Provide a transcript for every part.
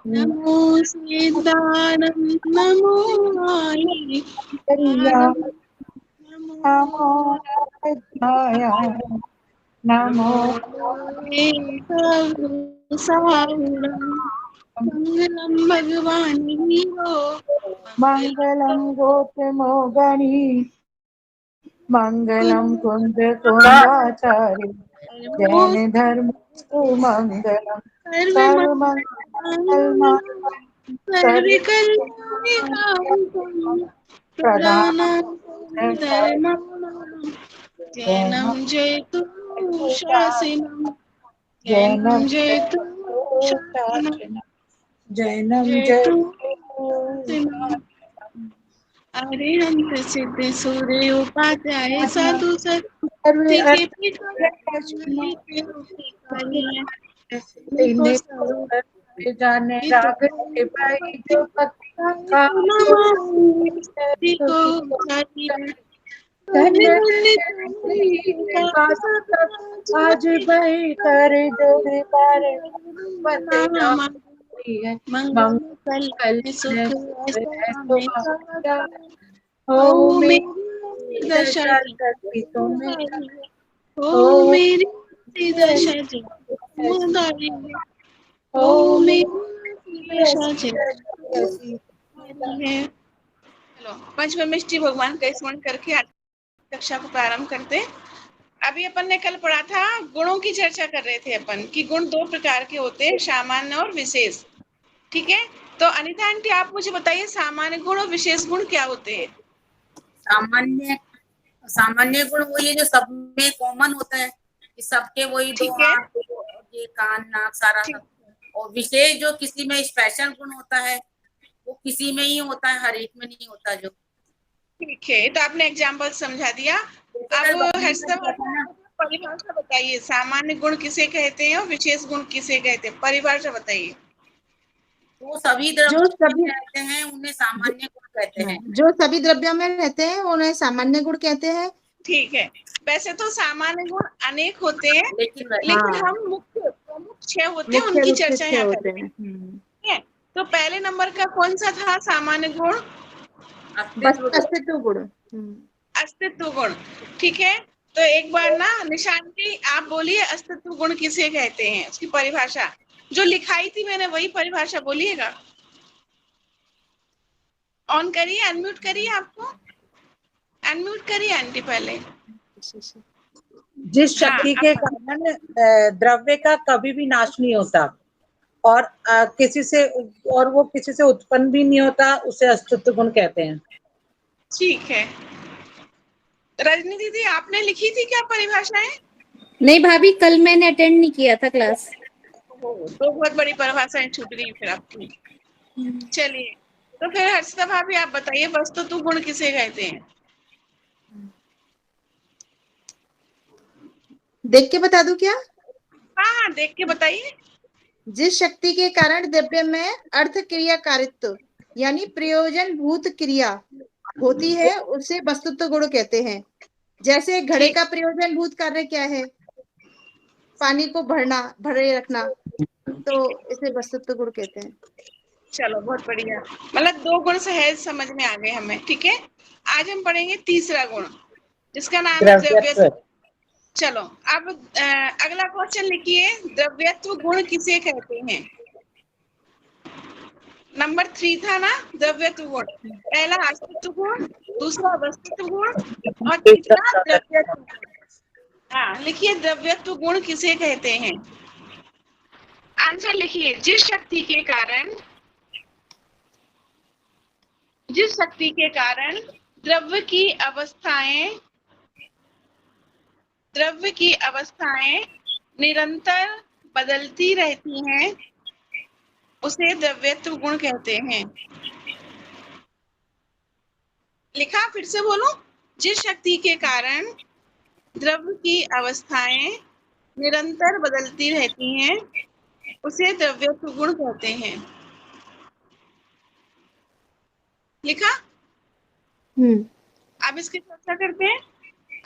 नमो सीतारम नमो आई करिया नमो नमो नारायणाय नमो साहुरम मंगलम भगवान वीरो मंगलम गोत्रमोगणी मंगलम कुंद कुंदाचार्य जैन धर्म मंगलम सर्व मंगल सर्व प्रधान जैनम जयतु शासिनम जैनम जैनम जयतु शासिनम जैनम जयतु जय अरिहंत सिद्ध सूर्य उपाध्याय साधु सर्वे सत्य के पिता अर्थ के उपकारी हैं को इन्हें को स्वरूप सर्वे जाने तो राग के भाई जो भक्ति का को उचारी है धन्य धन्य आज भाई कर जो बारे पते है मंगल मंगल सुख है ऐसा तो में हो मेरी मेरी दशा दशा जी कल्पितों में हो हो मेरी दशा जी मुरारी है हो हो मेरी मेरी दशा जी ऐसी मुरारी है। चलो पंचममिष्टि भगवान का स्मरण करके आज कक्षा को प्रारंभ करते हैं। अभी अपन ने कल पढ़ा था, गुणों की चर्चा कर रहे थे अपन कि गुण दो प्रकार के होते हैं, सामान्य और विशेष। ठीक है, तो अनिता आंटी आप मुझे बताइए सामान्य गुण और विशेष गुण क्या होते हैं। सामान्य सामान्य गुण वही है जो सब में कॉमन होता है कि सबके वही दो ठीक है, हाथ ये कान नाक सारा ठीक सब। और विशेष जो किसी में स्पेशल गुण होता है वो किसी में ही होता है, हर एक में नहीं होता। जो ठीक है, तो आपने एग्जाम्पल समझा दिया। जैसे अब कल वर्णन का हर्षदा दिया था ना, परिभाषा बताइए, सामान्य गुण किसे कहते हैं और विशेष गुण किसे कहते हैं, परिभाषा बताइए। वो सभी द्रव्यों जो में सभी रहते हैं उन्हें सामान्य गुण कहते हैं। जो सभी द्रव्यों में रहते हैं उन्हें सामान्य गुण कहते हैं। ठीक है, वैसे तो सामान्य गुण अनेक होते हैं, लेकिन लेकिन हम मुख्य प्रमुख 6 होते हैं मुख्य उनकी रूप से चर्चा 6 यहाँ होते करेंगे। हैं। ठीक है, तो पहले नंबर का कौन सा था सामान्य गुण? बस अस्तित्व गुण। अस्तित्व गुण। अस्तित्व गुण। ठीक है, तो एक बार ना निशान जी आप बोलिए अस्तित्व गुण किसे कहते हैं, उसकी परिभाषा जो लिखाई थी मैंने वही परिभाषा बोलिएगा। ऑन करिए, अनम्यूट करिए, आपको अनम्यूट करिए आंटी पहले। जिस हाँ शक्ति के कारण द्रव्य का कभी भी नाश नहीं होता और किसी से और वो किसी से उत्पन्न भी नहीं होता, उसे अस्तित्व गुण कहते हैं। ठीक है, रजनी दीदी आपने लिखी थी क्या परिभाषाएं? नहीं भाभी, कल मैंने अटेंड नहीं किया था क्लास। तो बहुत बड़ी परिभाषाएं छूट गई फिर आपकी। चलिए, तो फिर हर्षिता भाभी आप बताइए वस्तुत्व गुण किसे कहते हैं। देख के बता दूं क्या? हाँ हाँ देख के बताइए। जिस शक्ति के कारण द्रव्य में अर्थ क्रियाकारित्व यानी प्रयोजन भूत क्रिया होती है उसे वस्तुत्व गुण कहते हैं। जैसे घड़े ठीक, का प्रयोजन भूत कार्य क्या है? पानी को भरे रखना, तो इसे वस्तुत्व गुण कहते हैं। चलो बहुत बढ़िया, मतलब 2 गुण सहज समझ में आ गए हमें। ठीक है, आज हम पढ़ेंगे तीसरा गुण जिसका नाम है द्रव्यत्व। चलो अब अगला क्वेश्चन लिखिए, द्रव्यत्व गुण किसे कहते हैं। नंबर 3 था ना द्रव्यत्व गुण, पहला अस्तित्व गुण, दूसरा वस्तुत्व गुण और तीसरा द्रव्यत्व गुण। हाँ लिखिए, द्रव्यत्व गुण किसे कहते हैं। आंसर लिखिए, जिस शक्ति के कारण द्रव्य की अवस्थाएं निरंतर बदलती रहती हैं उसे द्रव्यत्व गुण कहते हैं। लिखा, फिर से बोलो, जिस शक्ति के कारण द्रव्य की अवस्थाएं निरंतर बदलती रहती हैं उसे द्रव्यत्व गुण कहते हैं। लिखा, अब इसकी चर्चा करते हैं।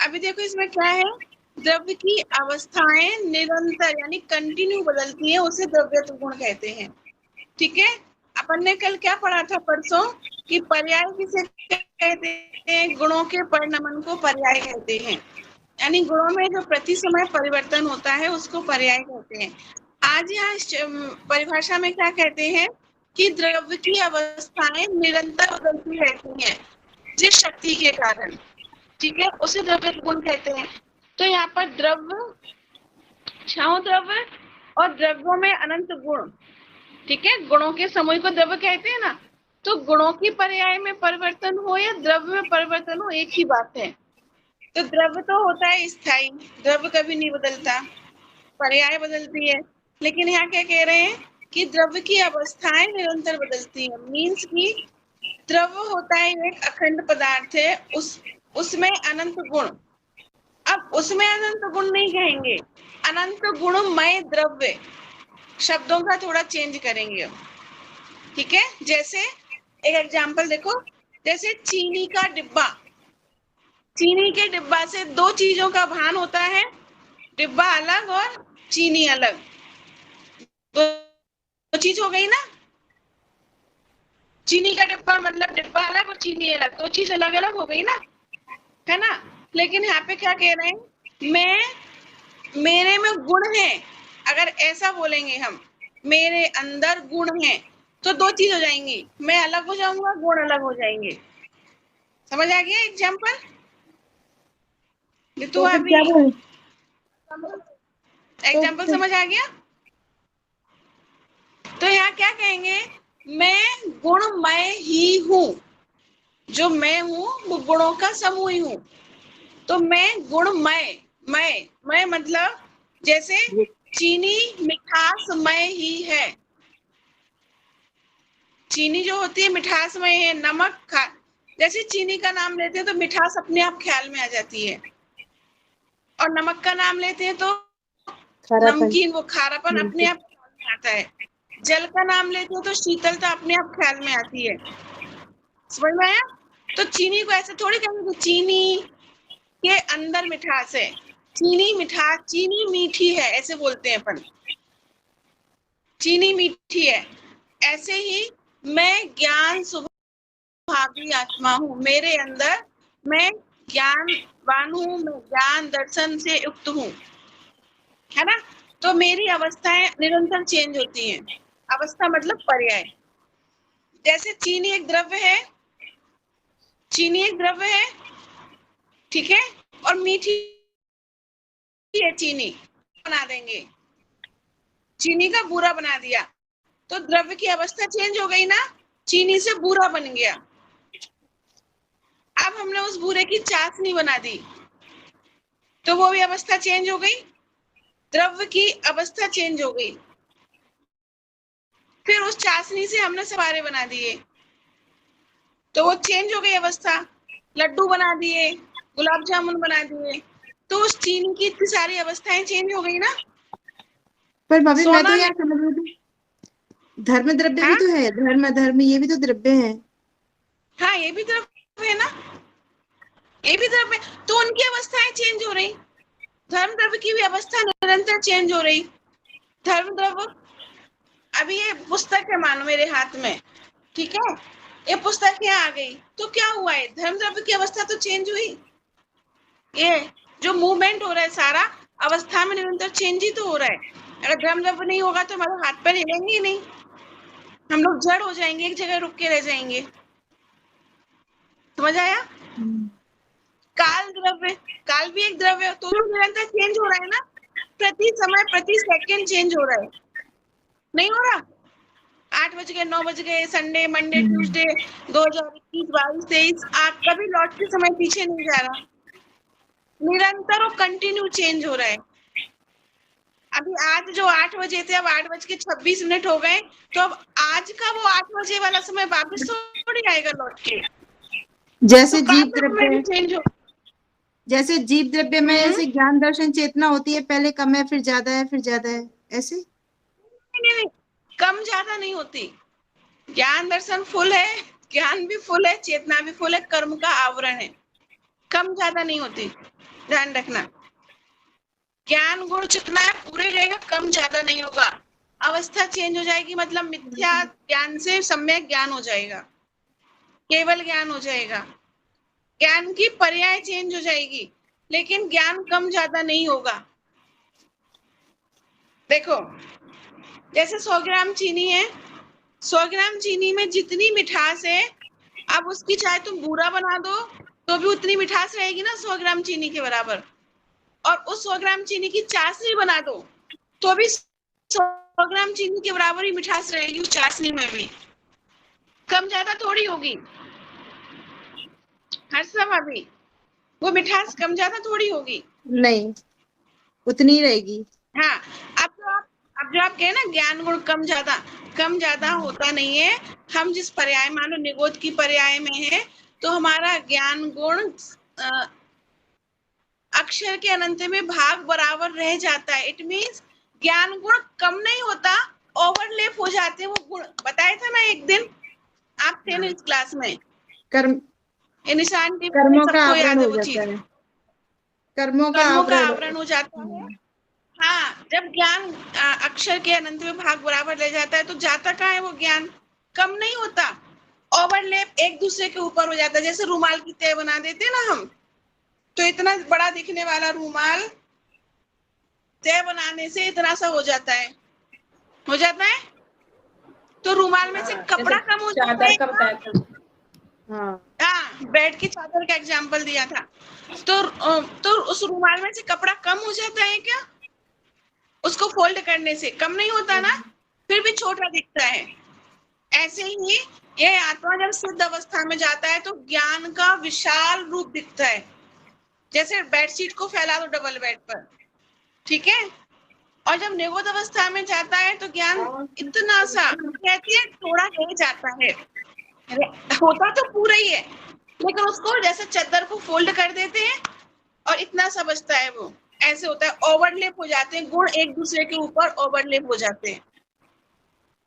अभी देखो इसमें क्या है, द्रव्य की अवस्थाएं निरंतर यानी कंटिन्यू बदलती हैं उसे द्रव्यत्व गुण कहते हैं। ठीक है। अपन ने कल क्या पढ़ा था परसों कि पर्याय किसे कहते हैं, गुणों के परिणमन को पर्याय कहते हैं, यानी गुणों में जो प्रति समय परिवर्तन होता है उसको पर्याय कहते हैं। आज यहाँ परिभाषा में क्या कहते हैं कि द्रव्य की अवस्थाएं निरंतर बदलती रहती हैं जिस शक्ति के कारण, ठीक है, उसे द्रव्य गुण कहते हैं। तो यहाँ पर द्रव्य, क्षण द्रव्य और द्रव्यों में अनंत गुण, ठीक है, गुणों के समूह को द्रव्य कहते हैं ना। तो गुणों की पर्याय में परिवर्तन हो या द्रव्य में परिवर्तन हो, एक ही बात है। तो द्रव्य तो होता है स्थायी, द्रव्य कभी नहीं बदलता, पर्याय बदलती है। लेकिन यहाँ क्या कह रहे हैं कि द्रव्य की अवस्थाएं निरंतर बदलती है, मीन्स कि द्रव्य होता है एक अखंड पदार्थ है, उसमें अनंत गुण। अब उसमें अनंत गुण नहीं कहेंगे, अनंत गुणमय द्रव्य, शब्दों का थोड़ा चेंज करेंगे, ठीक है। जैसे एक एग्जांपल देखो, जैसे चीनी का डिब्बा, चीनी के डिब्बा से दो चीजों का भान होता है, डिब्बा अलग और चीनी अलग, दो चीज हो गई ना। चीनी का डिब्बा मतलब डिब्बा अलग और चीनी अलग, दो चीज अलग अलग हो गई ना, है ना। लेकिन यहाँ पे क्या कह रहे हैं, मेरे में गुण है, अगर ऐसा बोलेंगे हम, मेरे अंदर गुण है, तो दो चीज हो जाएंगी, मैं अलग हो जाऊंगा, गुण अलग हो जाएंगे। समझ आ गया एग्जाम्पल? तो अभी एग्जाम्पल समझ आ गया? तो यहाँ क्या कहेंगे, मैं गुणमय ही हूँ, जो मैं हूँ वो गुणों का समूह ही हूँ। तो मैं गुणमय, मैं मतलब जैसे चीनी मिठासमय ही है, चीनी जो होती है मिठासमय है, नमक जैसे चीनी का नाम लेते हैं तो मिठास अपने आप ख्याल में आ जाती है, और नमक का नाम लेते हैं तो नमकीन, वो खारापन अपने आप ख्याल में आता है। जल का नाम लेते हैं तो शीतलता अपने आप ख्याल में आती है। समझ में आया? तो चीनी को ऐसे थोड़ी कहेंगे कि चीनी के अंदर मिठास है, चीनी मिठास, चीनी मीठी है, ऐसे बोलते हैं अपन, चीनी मीठी है। ऐसे ही मैं ज्ञान सुभागी आत्मा हूँ, मेरे अंदर मैं ज्ञानवान हूँ, मैं ज्ञान दर्शन से युक्त हूँ, है ना। तो मेरी अवस्थाएं निरंतर चेंज होती हैं, अवस्था मतलब पर्याय। जैसे चीनी एक द्रव्य है, चीनी एक द्रव्य है, ठीक है, और मीठी है चीनी, बना देंगे, चीनी का बूरा बना दिया, तो द्रव्य की अवस्था चेंज हो गई ना, चीनी से बूरा बन गया। अब हमने उस बूरे की चाशनी बना दी, तो वो भी अवस्था चेंज हो गई, द्रव्य की अवस्था चेंज हो गई। फिर उस चाशनी से हमने सवारे बना दिए, तो वो चेंज हो गई अवस्था, लड्डू बना दिए, गुलाब जामुन बना दिए, तो उस चीनी की इतनी सारी अवस्थाएं चेंज हो गई ना। पर भाभी मैं तो यार समझ रही हूँ, धर्म द्रव्य भी तो है, धर्म ये भी तो द्रव्य है। हाँ, ये भी द्रव्य है ना, ये भी द्रव्य, तो उनकी अवस्थाएं चेंज हो रही, धर्म द्रव्य की भी अवस्था निरंतर चेंज हो रही। धर्म द्रव्य, अभी ये पुस्तक है मानो मेरे हाथ में, ठीक है, ये पुस्तक यहाँ आ गई, तो क्या हुआ है, धर्म द्रव्य की अवस्था तो चेंज हुई। ये जो मूवमेंट हो रहा है सारा अवस्था में निरंतर चेंज ही तो हो रहा है। अगर धर्म द्रव्य नहीं होगा तो हमारे हाथ पैर हिलेंगे ही नहीं, हम लोग जड़ हो जाएंगे, एक जगह रुक के रह जाएंगे। समझ आया? काल द्रव्य, काल भी एक द्रव्य, तो निरंतर चेंज हो रहा है ना, प्रति समय प्रति सेकंड चेंज हो रहा है, नहीं हो रहा? 8 बज गए, 9 बज गए, संडे, मंडे, ट्यूसडे, 2021, 22, 23, कभी लौट के समय पीछे नहीं जा रहा, निरंतर और कंटिन्यू चेंज हो रहा है। अभी आज जो 8 बजे थे, अब 8:26 हो गए, तो अब आज का वो 8 बजे वाला समय वापस थोड़ी आएगा लौट के। जैसे तो जीव द्रव्य, चेंज हो, जैसे जीव द्रव्य में ऐसे ज्ञान दर्शन चेतना होती है, पहले कम है फिर ज्यादा है फिर ज्यादा है, ऐसे नहीं, कम ज्यादा नहीं होती, ज्ञान दर्शन फुल है, ज्ञान भी फुल है, चेतना भी फुल है, कर्म का आवरण है, कम ज्यादा नहीं होती, ध्यान रखना। ज्ञान गुण जितना है पूरे रहेगा, कम ज्यादा नहीं होगा। अवस्था चेंज हो जाएगी, मतलब मिथ्या ज्ञान से सम्यक ज्ञान हो जाएगा, केवल ज्ञान हो जाएगा। ज्ञान की पर्याय चेंज हो जाएगी, लेकिन ज्ञान कम ज्यादा नहीं होगा। देखो, जैसे 100 ग्राम चीनी है, 100 ग्राम चीनी में जितनी मिठास है, अब उसकी चाहे तुम बूरा बना दो तो भी उतनी मिठास रहेगी ना 100 ग्राम चीनी के बराबर। और उस 100 ग्राम चीनी की चाशनी बना दो तो भी 100 ग्राम चीनी के बराबर ही मिठास रहेगी उस चाशनी में भी, कम ज्यादा थोड़ी होगी। हर्षा भाभी, वो मिठास कम ज्यादा थोड़ी होगी। नहीं, उतनी रहेगी। हाँ, अब जो आप कहे ना ज्ञान गुण कम ज्यादा होता नहीं है। हम जिस पर्याय, मानो निगोद की पर्याय में है, तो हमारा ज्ञान गुण अक्षर के अनंत में भाग बराबर रह जाता है। इट मीन्स ज्ञान गुण कम नहीं होता, ओवरलैप हो जाते हैं वो गुण। बताया था ना एक दिन, आप थे ना इस क्लास में, कर्म निशान की कर्मों का सबको याद आवरण है हो वो जाता चीज, है। कर्मों का कर्मों का आवरण आवरण हो जाता है। हाँ, जब ज्ञान अक्षर के अनंत में भाग बराबर ले जाता है तो जाता कहाँ है वो ज्ञान, कम नहीं होता, ओवरलैप एक दूसरे के ऊपर हो जाता है। जैसे रूमाल की तय बना देते ना हम, तो इतना बड़ा दिखने वाला रूमाल तय बनाने से इतना सा हो जाता है, तो रूमाल में से कपड़ा कम हो जाता चादर है। का बताया था। हाँ, बेड की चादर का एग्जाम्पल दिया था। तो उस रूमाल में से कपड़ा कम हो जाता है क्या? उसको फोल्ड करने से कम नहीं होता ना, फिर भी छोटा दिखता है। ऐसे ही ये आत्मा जब सिद्ध अवस्था में जाता है तो ज्ञान का विशाल रूप दिखता है। जैसे बेडशीट को फैला दो डबल बेड पर, ठीक है, और जब निगोद अवस्था में जाता है तो ज्ञान इतना सा, कहती है थोड़ा रह जाता है, होता तो पूरा ही है, लेकिन उसको जैसे चादर को फोल्ड कर देते हैं और इतना सा बचता है, वो ऐसे होता है, ओवरलैप हो जाते हैं गुण, एक दूसरे के ऊपर ओवरलैप हो जाते हैं,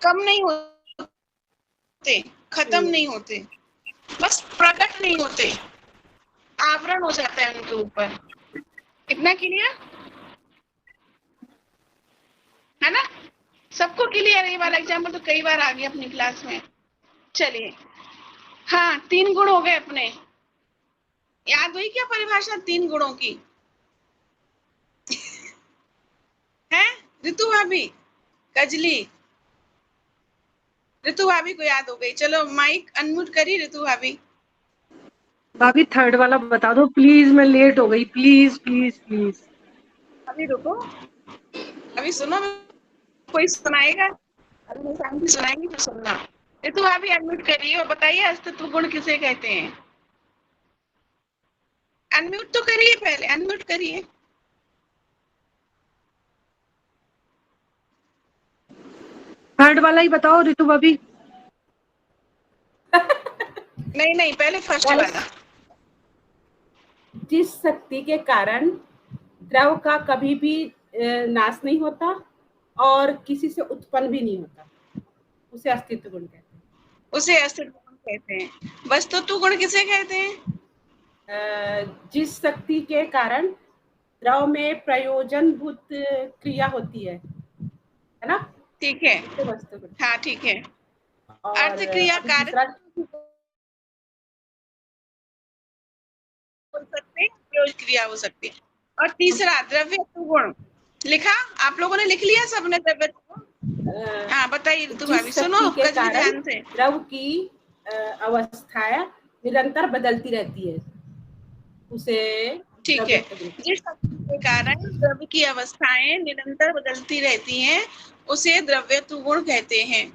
कम नहीं होते, खत्म नहीं होते, बस प्रकट नहीं होते, आवरण हो जाता है उनके ऊपर। इतना क्लियर है ना? सबको क्लियर है? ये वाला एग्जाम्पल तो कई बार आ गया अपनी क्लास में। चलिए, हाँ, 3 गुण हो गए अपने। याद हुई क्या परिभाषा 3 गुणों की? है ऋतु भाभी, कजली, ऋतु भाभी को याद हो गई। चलो माइक अनम्यूट करी ऋतु भाभी। भाभी थर्ड वाला बता दो प्लीज, मैं लेट हो गई, प्लीज प्लीज प्लीज। अभी रुको, अभी सुनो, कोई सुनाएगा, अभी शांति सुनाएंगी तो सुनना। ऋतु भाभी अनम्यूट करिए और बताइए अस्तित्व गुण किसे कहते हैं? अनम्यूट तो करिए, पहले अनम्यूट करिए। थर्ड वाला ही बताओ ऋतु भाभी। नहीं, पहले फर्स्ट वाला। जिस शक्ति के कारण द्रव का कभी भी नाश नहीं होता और किसी से उत्पन्न भी नहीं होता, उसे अस्तित्व गुण कहते हैं। उसे अस्तित्व गुण कहते हैं। वस्तुत्व गुण किसे कहते हैं? जिस शक्ति के कारण द्रव में प्रयोजनभूत क्रिया होती है ना? ठीक है, वस्तु गुण। हाँ ठीक है। और अर्थ क्रिया कार्य हो सकते हैं, प्रयोज क्रिया हो सकती है। और तीसरा द्रव्यत्व गुण लिखा, आप लोगों ने लिख लिया सबने द्रव्यत्व गुण? हाँ बताइए ऋतु भाभी, सुनो कजली ध्यान से। द्रव की अवस्थाएं निरंतर बदलती रहती है, उसे ठीक है। जिस शक्ति के कारण द्रव्य की अवस्थाएं निरंतर बदलती रहती हैं, उसे द्रव्यत्व गुण कहते हैं।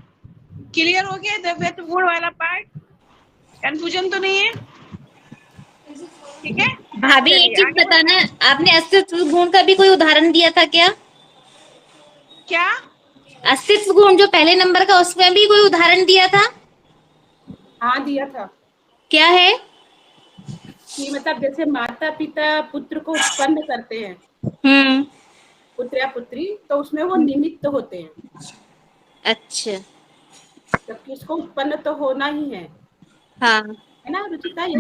क्लियर हो गया द्रव्यत्व गुण वाला पार्ट? कंफ्यूजन तो नहीं है? ठीक है भाभी एक चीज बताना, आपने अस्तित्व गुण का भी कोई उदाहरण दिया था क्या? क्या अस्तित्व गुण जो पहले नंबर का, उसमें भी कोई उदाहरण दिया था? हाँ दिया था। क्या है? कि मतलब जैसे माता पिता पुत्र को उत्पन्न करते हैं, पुत्र या पुत्री, तो उसमें वो निमित्त होते हैं। अच्छा, जबकि उसको उत्पन्न तो होना ही है। हाँ है ना रुचिता? यही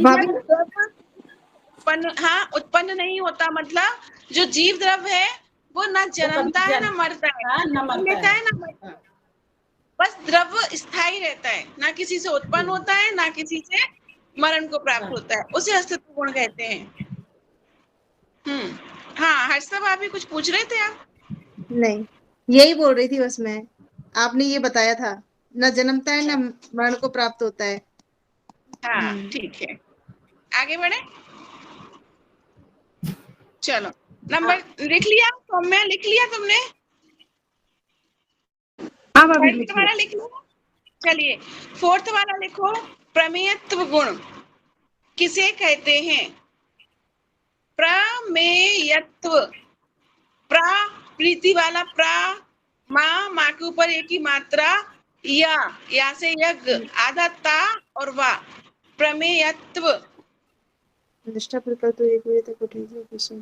उत्पन्न, हाँ उत्पन्न नहीं होता, मतलब जो जीव द्रव्य है वो ना जन्मता है ना मरता है, हाँ, ना मरता लेता है। है ना मरता है। बस द्रव्य स्थायी रहता है, ना किसी से उत्पन्न होता है ना किसी से मरण को प्राप्त होता है, उसे अस्तित्व गुण कहते हैं। हाँ हर्षा भाभी कुछ पूछ रहे थे आप? नहीं, यही बोल रही थी बस मैं। आपने ये बताया था, न जन्मता है न मरण को प्राप्त होता है। हाँ ठीक है, आगे बढ़े। चलो नंबर लिख लिया सौम्या, लिख लिया तुमने? हाँ भाभी थर्ड लिखिए। वाला लिख लिया। चलिए फोर्थ वाला लिखो। प्रमेयत्व गुण किसे कहते हैं? प्रमेयत्व, प्रा प्रीति वाला प्रा, माँ के ऊपर एक ही मात्रा, या से यज्ञ, आधा ता और वा, प्रमेयत्व। निष्ठा प्रकल्प तो एक बजे तक उठेगी, क्वेश्चन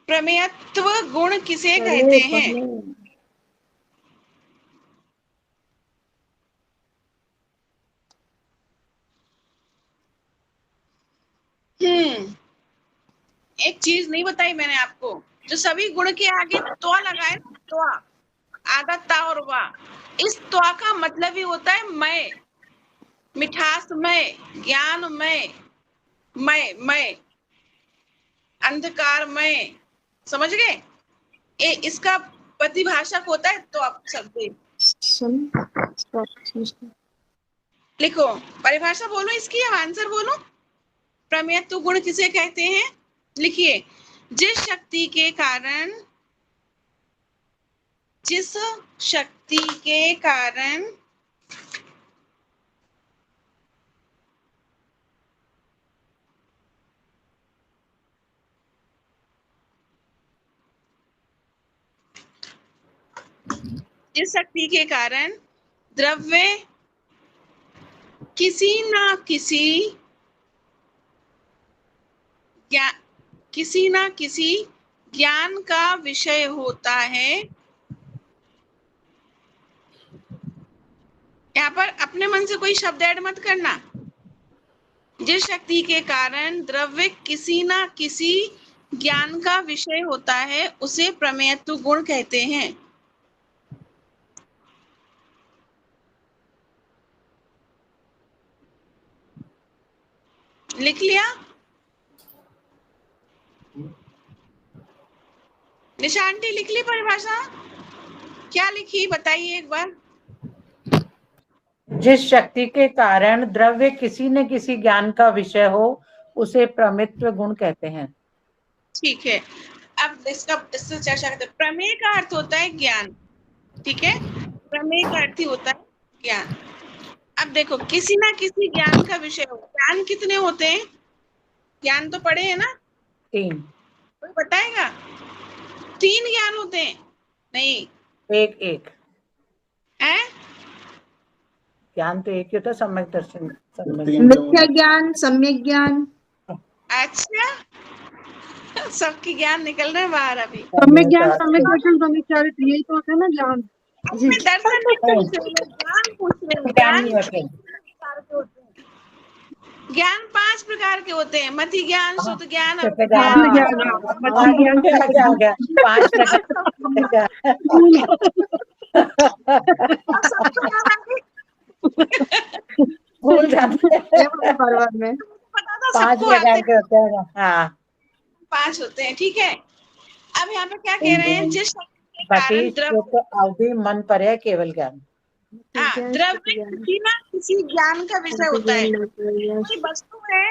प्रमेयत्व गुण किसे कहते हैं? एक चीज नहीं बताई मैंने आपको, जो सभी गुण के आगे त्वा लगाए ना, त्वा, आधा ता और वा, इस त्वा का मतलब ही होता है मैं, मिठासमय, ज्ञानमय, मैं अंधकारमय, समझ गए? इसका प्रतिभाषक होता है तो आप शब्द लिखो, परिभाषा बोलो इसकी, अब आंसर बोलो। प्रमेयत्व गुण किसे कहते हैं? लिखिए, जिस शक्ति के कारण द्रव्य किसी ना किसी ज्ञान का विषय होता है। यहाँ पर अपने मन से कोई शब्द ऐड मत करना। जिस शक्ति के कारण द्रव्य किसी ना किसी ज्ञान का विषय होता है उसे प्रमेयत्व गुण कहते हैं। लिख लिया? निशा आंटी लिख ली परिभाषा? क्या लिखी बताइए एक बार। जिस शक्ति के कारण द्रव्य किसी न किसी ज्ञान का विषय हो उसे प्रमेयत्व गुण कहते हैं। ठीक है, अब इससे चर्चा करते हैं। प्रमेय का अर्थ होता है ज्ञान, ठीक है? प्रमेय का अर्थ ही होता है ज्ञान। अब देखो, किसी ना किसी ज्ञान का विषय हो, ज्ञान कितने होते हैं? ज्ञान तो पढ़े हैं ना? 3। कोई बताएगा? 3 ज्ञान होते हैं? नहीं, एक है? ज्ञान तो एक ही होता है, सम्यक दर्शन, मिथ्या ज्ञान, सम्यक ज्ञान। अच्छा, सबकी ज्ञान निकल रहे बाहर अभी। सम्यक ज्ञान, सम्यक दर्शन, सम्यक चारित्र, यही तो होता है ना ज्ञान। मैं दर्शन नहीं पूछ रही हूँ, ज्ञान पूछ रही हूँ। ज्ञान नहीं होते। ज्ञान 5 प्रकार के होते हैं। मति ज्ञान, शुद्ध ज्ञान, शुद्ध ज्ञान, आ गया 5 प्रकार। भूल जाते हैं। बार में पता था 5 सबको प्रकार आते के होते हैं। हाँ, 5 होते हैं, ठीक है। अब यहाँ पे क्या कह रहे हैं? जिस शक्ति के कारण द्रव्य, अवधि मन पर्याय केवल ज्ञान। द्रव्य किसी ना किसी ज्ञान का विषय होता है। कोई वस्तु है,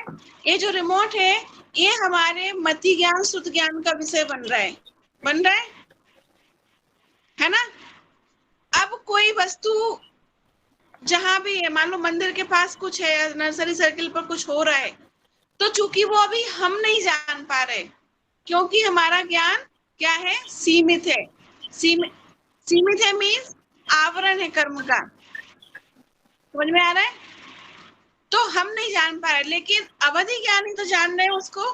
ये जो रिमोट है, ये हमारे मति ज्ञान, शुद्ध ज्ञान का विषय बन रहा है ना? अब कोई वस्तु जहां भी है, मान लो मंदिर के पास कुछ है, नर्सरी सर्किल पर कुछ हो रहा है, तो चूंकि वो अभी हम नहीं जान पा रहे, क्योंकि हमारा ज्ञान क्या है? सीमित है। सीमित है मीन्स आवरण है कर्म का, समझ में आ रहा है? तो हम नहीं जान पा रहे, लेकिन अवधि ज्ञानी तो जान रहे हैं उसको।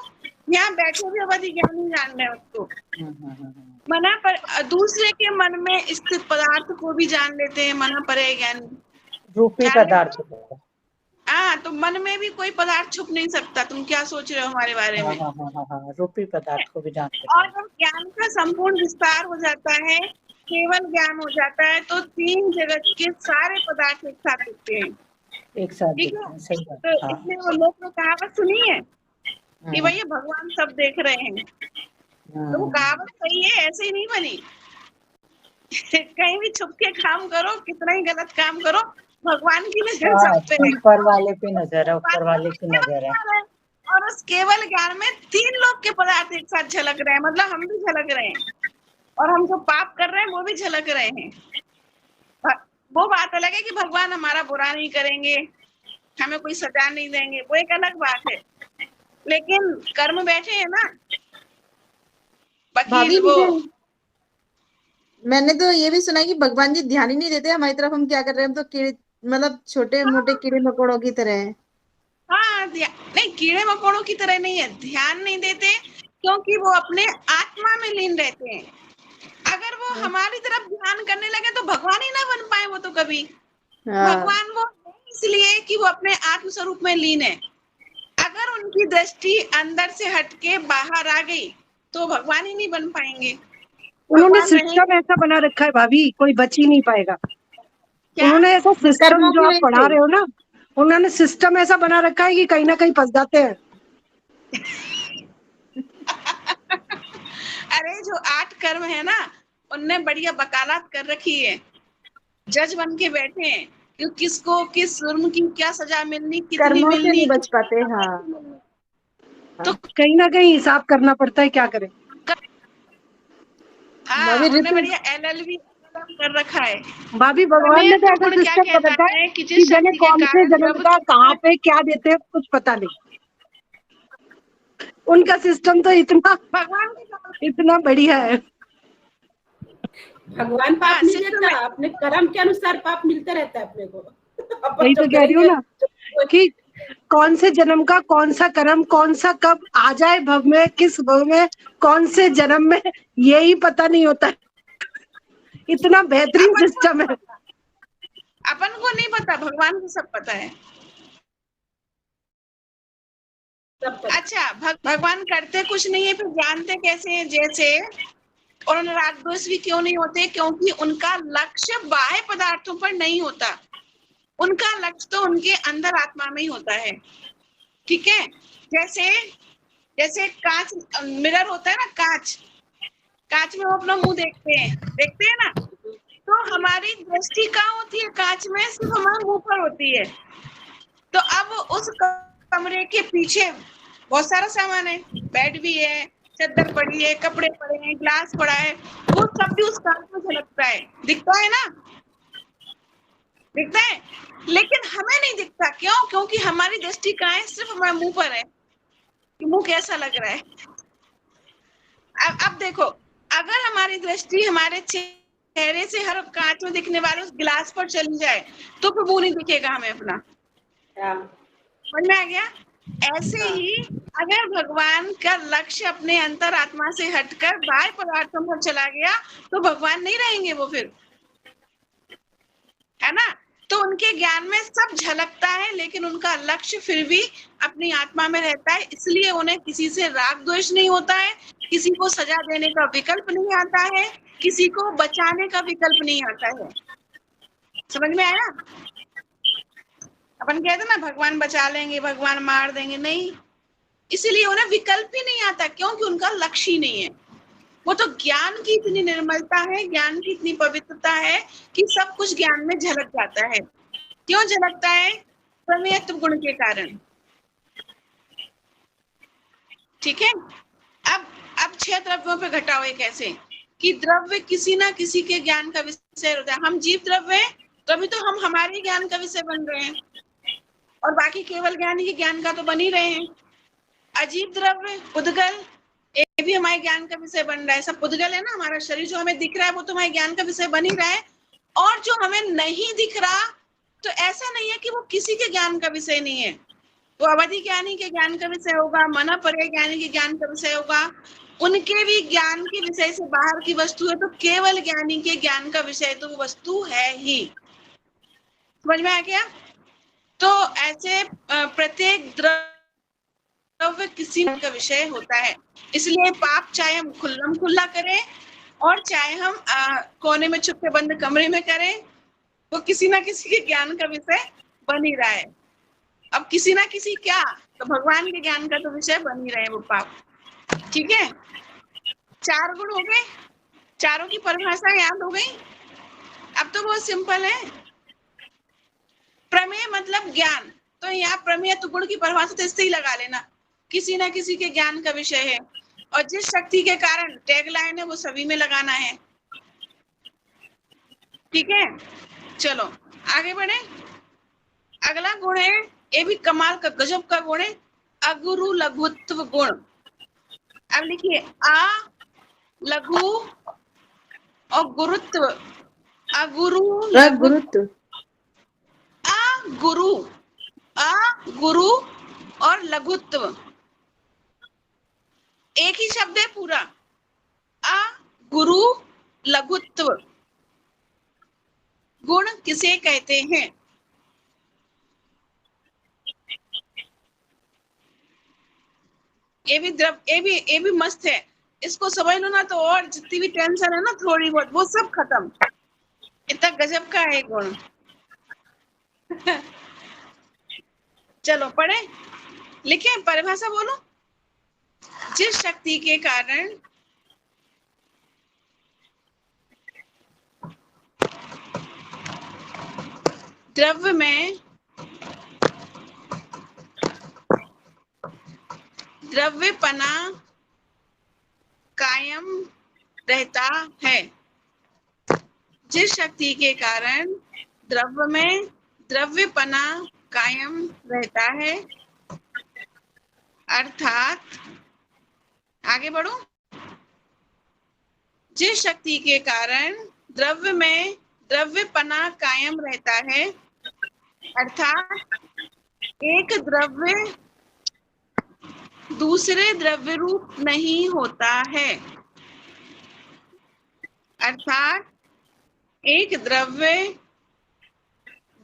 यहाँ बैठे भी अवधि ज्ञानी जान रहे हैं उसको, मना पर दूसरे के मन में स्थित पदार्थ को भी जान लेते हैं मना पर ज्ञानी। रूपी पदार्थ। हाँ, तो मन में भी कोई पदार्थ छुप नहीं सकता, तुम क्या सोच रहे हो हमारे बारे हाँ में। हाँ हाँ हाँ हाँ, रूपी पदार्थ को भी जान और लेते जब ज्ञान का संपूर्ण विस्तार हो जाता है, केवल ज्ञान हो जाता है, तो 3 जगत के सारे पदार्थ एक साथ दिखते हैं। हैं, एक साथ ठीक दिखते है, हैं, सही बात। तो हाँ इसलिए वो लोग ने कहावत सुनी है कि भैया भगवान सब देख रहे हैं, तो वो कहावत सही है, ऐसे ही नहीं बनी। कहीं भी छुप के काम करो, कितना ही गलत काम करो, भगवान की नजर हाँ, सब पे है। ऊपर वाले पे नजर है, ऊपर वाले की नजर है। और उस केवल ज्ञान में 3 लोग के पदार्थ एक साथ झलक रहे हैं, मतलब हम भी झलक रहे हैं, और हम जो पाप कर रहे हैं वो भी झलक रहे हैं। वो बात अलग है कि भगवान हमारा बुरा नहीं करेंगे, हमें कोई सजा नहीं देंगे, वो एक अलग बात है, लेकिन कर्म बैठे हैं ना भाभी वकील वो। मैंने तो ये भी सुना है कि भगवान जी ध्यान ही नहीं देते हमारी तरफ, हम क्या कर रहे हैं, हम तो कीड़े, मतलब छोटे मोटे कीड़े मकोड़ों की तरह हैं। हाँ, नहीं, कीड़े मकोड़ों की तरह नहीं है, ध्यान नहीं देते क्योंकि वो अपने आत्मा में लीन रहते हैं। अगर वो हमारी तरफ ध्यान करने लगे तो भगवान ही ना बन पाए वो तो कभी। हाँ, भगवान वो है इसलिए कि वो अपने आत्म स्वरूप में लीन है। अगर उनकी दृष्टि अंदर से हटके बाहर आ गई तो भगवान ही नहीं बन पाएंगे। उन्होंने भगवान सिस्टम ऐसा बना रखा है भाभी, कोई बच ही नहीं पाएगा। क्या? उन्होंने ऐसा सिस्टम कर्मों जो की आप वजह पढ़ा से। रहे हो ना, उन्होंने सिस्टम ऐसा बना रखा है कि कहीं ना कहीं फंस जाते हैं। अरे जो 8 कर्म है ना, उनने बढ़िया वकालत कर रखी है, जज बन के बैठे हैं कि किसको किस जुर्म की क्या सजा मिलनी, कितनी कर्मों से मिलनी, नहीं बच पाते। हाँ, तो कहीं ना कहीं हिसाब करना पड़ता है, क्या करें। हाँ, भाभी उन्होंने ऋतु, बढ़िया LLB कर रखा है। भाभी भगवान ने तो ऐसा गुण क्या सिस्टम कर कहता रखा है है कि कि जिस जने शक्ति के कौन से कारण जन्म प्रभु का कहाँ पे क्या देते हैं कुछ पता नहीं। उनका सिस्टम तो इतना भगवान के इतना बढ़िया है। भगवान पाप हाँ, नहीं सिस्टम देता, है। अपने कर्म के अनुसार पाप मिलता रहता है अपने को। अपन वही जो तो कह रही हूँ करेंगे ना कि कौन से जन्म का कौन सा कर्म कौन सा कब आ जाए भव में, किस भव में, कौन से जन्म में, यही पता नहीं होता है। इतना बेहतरीन अपन सिस्टम है। को नहीं पता, भगवान को सब पता है। सब पता। अच्छा, भगवान करते कुछ नहीं है, फिर जानते कैसे हैं? जैसे उन्होंने राग द्वेष भी क्यों नहीं होते? क्योंकि उनका लक्ष्य बाह्य पदार्थों पर नहीं होता, उनका लक्ष्य तो उनके अंदर आत्मा में ही होता है। ठीक है, जैसे जैसे कांच मिरर होता है ना, कांच में वो अपना मुंह देखते हैं ना, तो हमारी दृष्टि कहाँ होती है? कांच में सिर्फ हमारे मुंह पर होती है। तो अब उस कमरे के पीछे बहुत सारा सामान है, बेड भी है, चादर पड़ी है, कपड़े पड़े हैं, ग्लास पड़ा है, वो सब भी उस कांच में झलकता है, दिखता है ना, दिखता है, लेकिन हमें नहीं दिखता। क्यों? क्योंकि हमारी दृष्टि कहाँ है? सिर्फ हमारे मुंह पर है कि मुंह कैसा लग रहा है। अब देखो, अगर हमारी दृष्टि हमारे चेहरे से हर कांच में दिखने वाले उस गिलास पर चली जाए तो फिर मुंह नहीं दिखेगा हमें अपना। समझ में आ गया? ऐसे ही अगर भगवान का लक्ष्य अपने अंतर आत्मा से हटकर बाह्य पदार्थों पर चला गया तो भगवान नहीं रहेंगे वो फिर, है ना? तो उनके ज्ञान में सब झलकता है, लेकिन उनका लक्ष्य फिर भी अपनी आत्मा में रहता है, इसलिए उन्हें किसी से राग द्वेष नहीं होता है, किसी को सजा देने का विकल्प नहीं आता है, किसी को बचाने का विकल्प नहीं आता है। समझ में आया? अपन कहते ना भगवान बचा लेंगे, भगवान मार देंगे, नहीं, इसीलिए उन्हें विकल्प ही नहीं आता, क्योंकि उनका लक्ष्य ही नहीं है। वो तो ज्ञान की इतनी निर्मलता है, ज्ञान की इतनी पवित्रता है कि सब कुछ ज्ञान में झलक जाता है। क्यों झलकता है? प्रमेयत्व गुण के कारण। ठीक है, अब 6 द्रव्यों पे घटाओ ये कैसे कि द्रव्य किसी ना किसी के ज्ञान का विषय होता है। हम जीव द्रव्य हैं, तो अभी तो हम हमारे ज्ञान का विषय बन रहे हैं, और बाकी केवल ज्ञानी के ज्ञान का तो बन ही रहे हैं। अजीब द्रव्य पुद्गल, ये भी हमारे ज्ञान का विषय बन रहा है। सब पुद्गल है ना, हमारा शरीर जो हमें दिख रहा है वो तो हमारे ज्ञान का विषय बन ही रहा है, और जो हमें नहीं दिख रहा तो ऐसा नहीं है कि वो किसी के ज्ञान का विषय नहीं है, वो अवधि ज्ञानी के ज्ञान का विषय होगा, मना पर्याय ज्ञानी के ज्ञान का विषय होगा, उनके भी ज्ञान के विषय से बाहर की वस्तु है, तो केवल ज्ञानी के ज्ञान का विषय तो वो वस्तु है ही। समझ में आ गया? तो ऐसे प्रत्येक द्रव्य किसी का विषय होता है। इसलिए पाप चाहे हम खुल्लम खुल्ला करें और चाहे हम कोने में छुप के बंद कमरे में करें, वो किसी ना किसी के ज्ञान का विषय बन ही रहा है। अब किसी ना किसी क्या, तो भगवान के ज्ञान का तो विषय बन ही रहे वो पाप। ठीक है, 4 गुण हो गए, चारों की परिभाषा याद हो गई। अब तो बहुत सिंपल है। प्रमेय मतलब ज्ञान, तो यहाँ प्रमेय तो गुण की परिभाषा तो इससे ही लगा लेना, किसी ना किसी के ज्ञान का विषय है। और जिस शक्ति के कारण, टैगलाइन है वो सभी में लगाना है। ठीक है, चलो आगे बढ़े। अगला गुण है, ये भी कमाल का गजब का गुण है, अगुरु लघुत्व गुण। अब लिखिए, आ लघु और गुरुत्व, अगुरु गुरुत्व, गुरु और लघुत्व एक ही शब्द है पूरा। अ गुरु लघुत्व गुण किसे कहते हैं? ये भी मस्त है, इसको समझ लो ना तो और जितनी भी टेंशन है ना थोड़ी बहुत वो सब खत्म। इतना गजब का है गुण। चलो पढ़े, लिखे, परिभाषा बोलो। जिस शक्ति के कारण द्रव्य में द्रव्यपना कायम रहता है। जिस शक्ति के कारण द्रव्य में द्रव्यपना कायम रहता है, अर्थात, आगे बढ़ो, जिस शक्ति के कारण द्रव्य में द्रव्यपना कायम रहता है, अर्थात एक द्रव्य दूसरे द्रव्य रूप नहीं होता है, अर्थात एक द्रव्य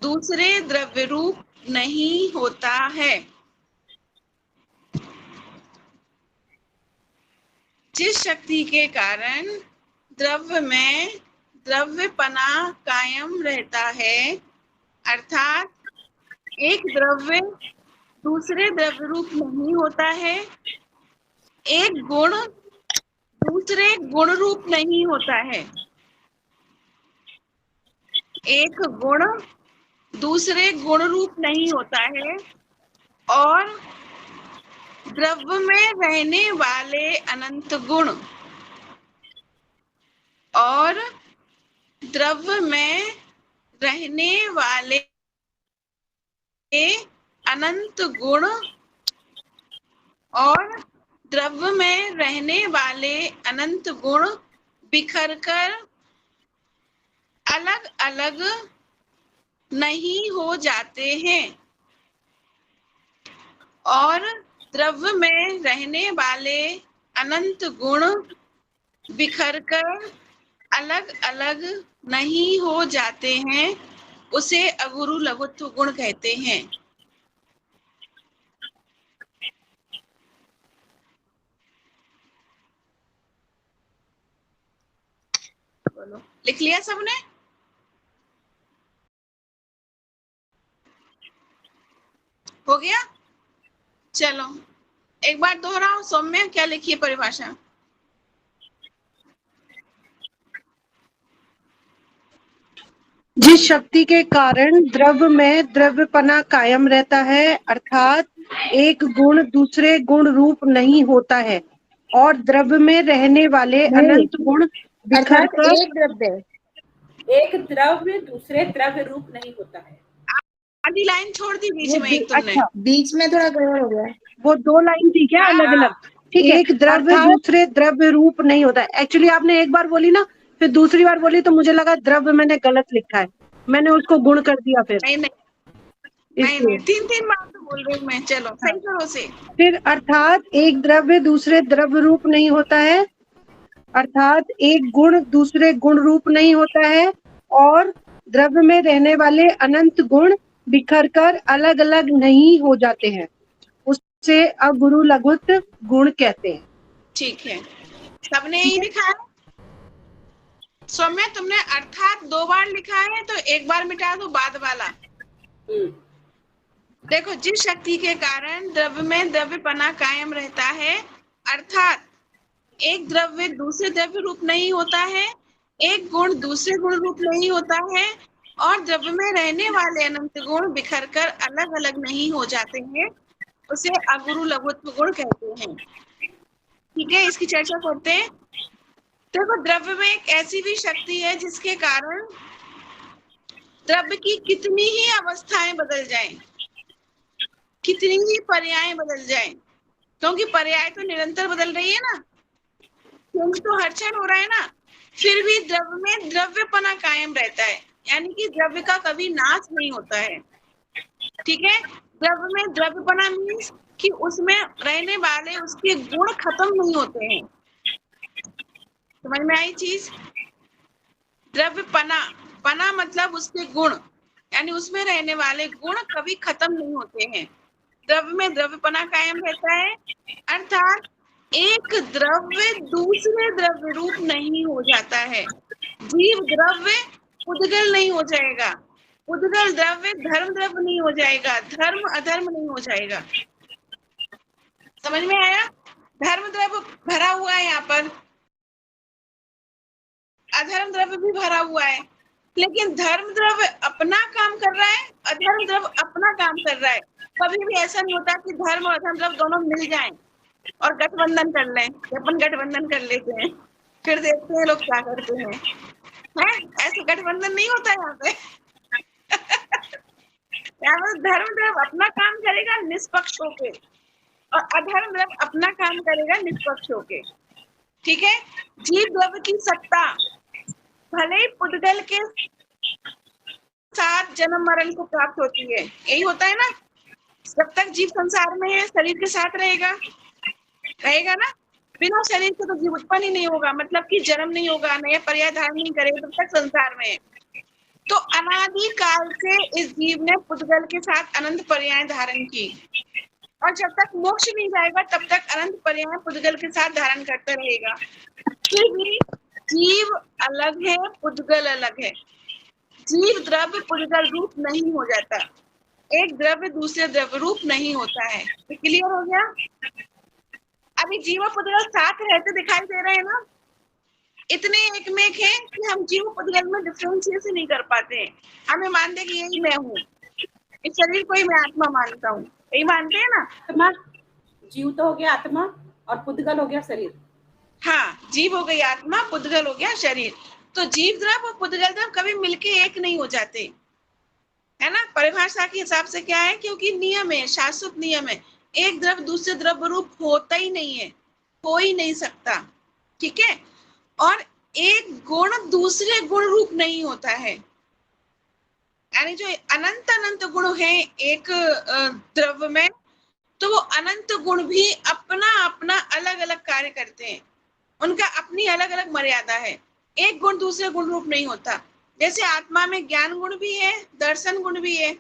दूसरे द्रव्य रूप नहीं होता है। जिस शक्ति के कारण द्रव्य में द्रव्यपना कायम रहता है, अर्थात एक द्रव्य दूसरे द्रव्य रूप नहीं होता है, एक गुण दूसरे गुण रूप नहीं होता है, एक गुण दूसरे गुण रूप नहीं होता है, और द्रव्य में रहने वाले अनंत गुण, और द्रव्य में रहने वाले अनंत गुण, और द्रव्य में रहने वाले अनंत गुण बिखरकर अलग अलग नहीं हो जाते हैं, और द्रव्य में रहने वाले अनंत गुण बिखरकर अलग अलग नहीं हो जाते हैं, उसे अगुरु लघुत्व गुण कहते हैं। बोलो, लिख लिया सबने? हो गया? चलो एक बार दोहराओ। सौम्य, क्या लिखी है परिभाषा? जिस शक्ति के कारण द्रव्य में द्रव्यपना कायम रहता है, अर्थात एक गुण दूसरे गुण रूप नहीं होता है, और द्रव्य में रहने वाले अनंत गुण बिखरकर एक द्रव्य दूसरे द्रव्य रूप नहीं होता है। आधी लाइन छोड़ दी बीच में एक तुमने। अच्छा, बीच में थोड़ा गड़बड़ हो गया। वो 2 लाइन थी क्या अलग अलग? ठीक है, एक द्रव्य दूसरे द्रव्य रूप नहीं होता है। एक्चुअली आपने एक बार बोली ना, फिर दूसरी बार बोली तो मुझे लगा द्रव्य मैंने गलत लिखा है, मैंने उसको गुण कर दिया। फिर नहीं, 3 बार तो बोल रही हूँ मैं। चलो सही करो से। फिर अर्थात एक द्रव्य दूसरे द्रव्य रूप नहीं होता है, अर्थात एक गुण दूसरे गुण रूप नहीं होता है, और द्रव्य में रहने वाले अनंत गुण बिखरकर अलग अलग नहीं हो जाते हैं, उसे अगुरु लघुत्व गुण कहते हैं। ठीक है, सबने यही लिखा है। सौम्या, तुमने अर्थात 2 बार लिखा है, तो एक बार मिटा दो बाद वाला। देखो, जिस शक्ति के कारण द्रव्य में द्रव्यपना कायम रहता है, अर्थात एक द्रव्य दूसरे द्रव्य रूप नहीं होता है, एक गुण दूसरे गुण रूप नहीं होता है, और द्रव्य में रहने वाले अनंत गुण बिखरकर अलग अलग नहीं हो जाते हैं, उसे अगुरु लघुत्व गुण कहते हैं। ठीक है, इसकी चर्चा करते हैं। देखो, द्रव्य में एक ऐसी भी शक्ति है जिसके कारण द्रव्य की कितनी ही अवस्थाएं बदल जाएं, कितनी ही पर्याय बदल जाएं, क्योंकि पर्याय तो निरंतर बदल रही है ना, क्योंकि तो हर क्षण हो रहा है ना, फिर भी द्रव्य में द्रव्यपना कायम रहता है, यानी कि द्रव्य का कभी नाश नहीं होता है। ठीक है, द्रव्य में द्रव्यपना मीन्स कि उसमें रहने वाले उसके गुण खत्म नहीं होते हैं। समझ में आई चीज? द्रव्यपना, पना मतलब उसके गुण, यानी उसमें रहने वाले गुण कभी खत्म नहीं होते हैं। द्रव्य में द्रव्यपना कायम रहता है, अर्थात एक द्रव्य दूसरे द्रव्य रूप नहीं हो जाता है। जीव द्रव्य उद्गल नहीं हो जाएगा, उद्गल द्रव्य धर्म द्रव्य नहीं हो जाएगा, धर्म अधर्म नहीं हो जाएगा। समझ में आया? धर्म द्रव्य भरा हुआ है यहाँ पर, अधर्म द्रव्य भी भरा हुआ है, लेकिन धर्म द्रव्य अपना काम कर रहा है, अधर्म द्रव्य अपना काम कर रहा है। कभी भी ऐसा नहीं होता कि धर्म और अधर्म द्रव्य दोनों मिल जाएं और गठबंधन कर लें। अपन गठबंधन कर लेते हैं, फिर देखते हैं लोग क्या करते हैं। ऐसे गठबंधन नहीं होता यहाँ पे। यहाँ पर धर्म द्रव्य अपना काम करेगा निष्पक्ष होके, और अधर्म द्रव्य अपना काम करेगा निष्पक्ष होके। ठीक है, जीव द्रव्य की सत्ता भले ही पुद्गल के साथ जन्म मरण को प्राप्त होती है, यही होता है ना। जब तक जीव संसार में है, शरीर के साथ रहेगा ना, बिना शरीर के तो जीव उत्पन्न ही नहीं होगा, मतलब कि जन्म नहीं होगा, नया पर्याय धारण नहीं करेगा, तब तक संसार में है। तो अनादि काल से इस जीव ने पुद्गल के साथ अनंत पर्याय धारण की, और जब तक मोक्ष नहीं जाएगा तब तक अनंत पर्याय पुद्गल के साथ धारण करता रहेगा। फिर भी जीव अलग है, पुद्गल अलग है। जीव द्रव्य पुद्गल रूप नहीं हो जाता, एक द्रव्य दूसरे द्रव्य रूप नहीं होता है। तो क्लियर हो गया? अभी जीव पुद्गल साथ रहते दिखाई दे रहे हैं ना, इतने एक में एक है कि हम जीव पुद्गल में डिफरेंशिएशन नहीं कर पाते हैं। हमें मानते कि यही मैं हूँ, इस शरीर को ही मैं आत्मा मानता हूँ, यही मानते हैं ना। आत्मा, जीव तो हो गया आत्मा और पुद्गल हो गया शरीर। हाँ, जीव हो गई आत्मा, पुद्गल हो गया शरीर। तो जीव द्रव्य और पुद्गल द्रव्य कभी मिलके एक नहीं हो जाते, है ना। परिभाषा के हिसाब से क्या है, क्योंकि नियम है, शाश्वत नियम है, एक द्रव्य दूसरे द्रव्य रूप होता ही नहीं है, हो ही नहीं सकता। ठीक है, और एक गुण दूसरे गुण रूप नहीं होता है, यानी जो अनंत अनंत गुण है एक द्रव्य में, तो वो अनंत गुण भी अपना अपना अलग अलग कार्य करते हैं, उनका अपनी अलग अलग मर्यादा है। एक गुण दूसरे गुण रूप नहीं होता। जैसे आत्मा में ज्ञान गुण भी है, दर्शन गुण भी है,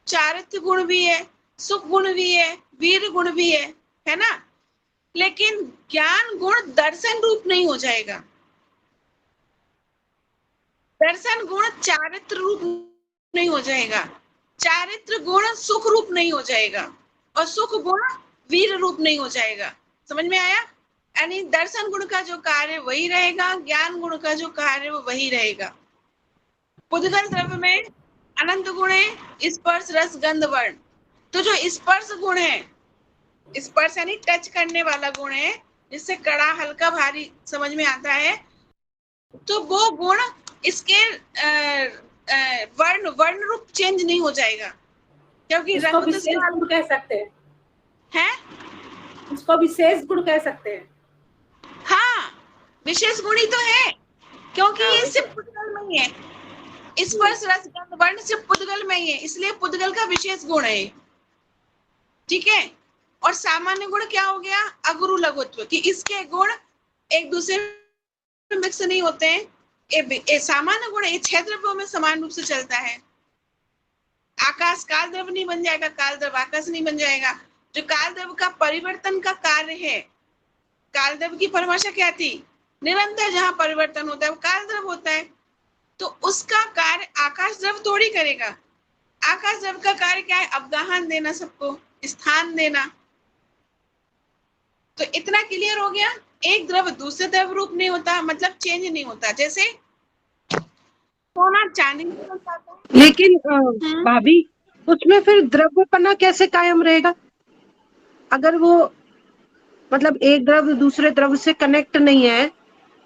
चारित्र्य गुण भी है, सुख गुण भी है, वीर गुण भी है ना। लेकिन ज्ञान गुण दर्शन रूप नहीं हो जाएगा, दर्शन गुण चारित्र्य रूप नहीं हो जाएगा, चारित्र्य गुण सुख रूप नहीं हो जाएगा, और सुख गुण वीर रूप नहीं हो जाएगा। समझ में आया? यानी दर्शन गुण का जो कार्य वही रहेगा, ज्ञान गुण का जो कार्य वो वही रहेगा। पुद्गल द्रव्य में अनंत गुण है, स्पर्श रस गंध वर्ण। तो जो स्पर्श गुण है, स्पर्श यानी टच करने वाला गुण है, जिससे कड़ा हल्का भारी समझ में आता है, तो वो गुण इसके वर्ण रूप चेंज नहीं हो जाएगा, क्योंकि इसको विशेष गुण कह सकते हैं, इसको विशेष गुण कह सकते हैं। हाँ, विशेष गुण ही तो है, क्योंकि ये सिर्फ पुद्गल में ही है, स्पर्श रस गंध वर्ण सिर्फ पुद्गल में ही है, इसलिए पुद्गल का विशेष गुण है। ठीक है, और सामान्य गुण क्या हो गया? अगुरु लघुत्व, कि इसके गुण एक दूसरे में मिक्स नहीं होते हैं। सामान्य गुण ये 6 द्रव्यों में समान रूप से चलता है। आकाश आकाश काल द्रव्य नहीं बन जाएगा, काल द्रव्य आकाश नहीं बन जाएगा। जो काल द्रव्य का परिवर्तन का कार्य है, काल द्रव्य की परिभाषा क्या थी? निरंतर जहां परिवर्तन होता है वो काल द्रव्य होता है। तो उसका कार्य आकाश द्रव्य थोड़ी करेगा। आकाश द्रव्य का कार्य क्या है? अवगाहन देना, सबको स्थान देना। तो इतना क्लियर हो गया। एक द्रव्य दूसरे द्रव्य रूप नहीं होता, मतलब चेंज नहीं होता। जैसे सोना चांदी नहीं बन पाता। लेकिन भाभी, उसमें फिर द्रव्यपना कैसे कायम रहेगा? अगर वो मतलब एक द्रव्य दूसरे द्रव्य से कनेक्ट नहीं है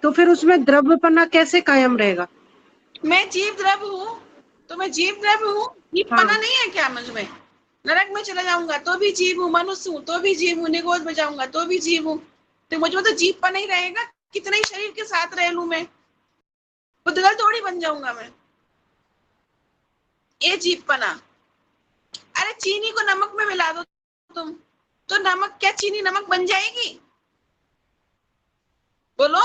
तो फिर उसमें द्रव्यपना कैसे कायम रहेगा? मैं जीव द्रव्य हूँ, तो मैं जीव द्रव्य हूँ, जीवपना नहीं है क्या मुझ में? नरक में चला जाऊंगा तो भी जीव हूँ, मनुष्य हूँ तो भी जीव हूँ, निगोद में जाऊंगा तो भी जीव हूँ। तो मुझ में तो जीवपना ही रहेगा, कितने ही शरीर के साथ रह लूं मैं, पुद्गल थोड़ी बन जाऊंगा मैं। ये जीवपना। अरे चीनी को नमक में मिला दो तुम, तो नमक क्या चीनी नमक बन जाएगी? बोलो।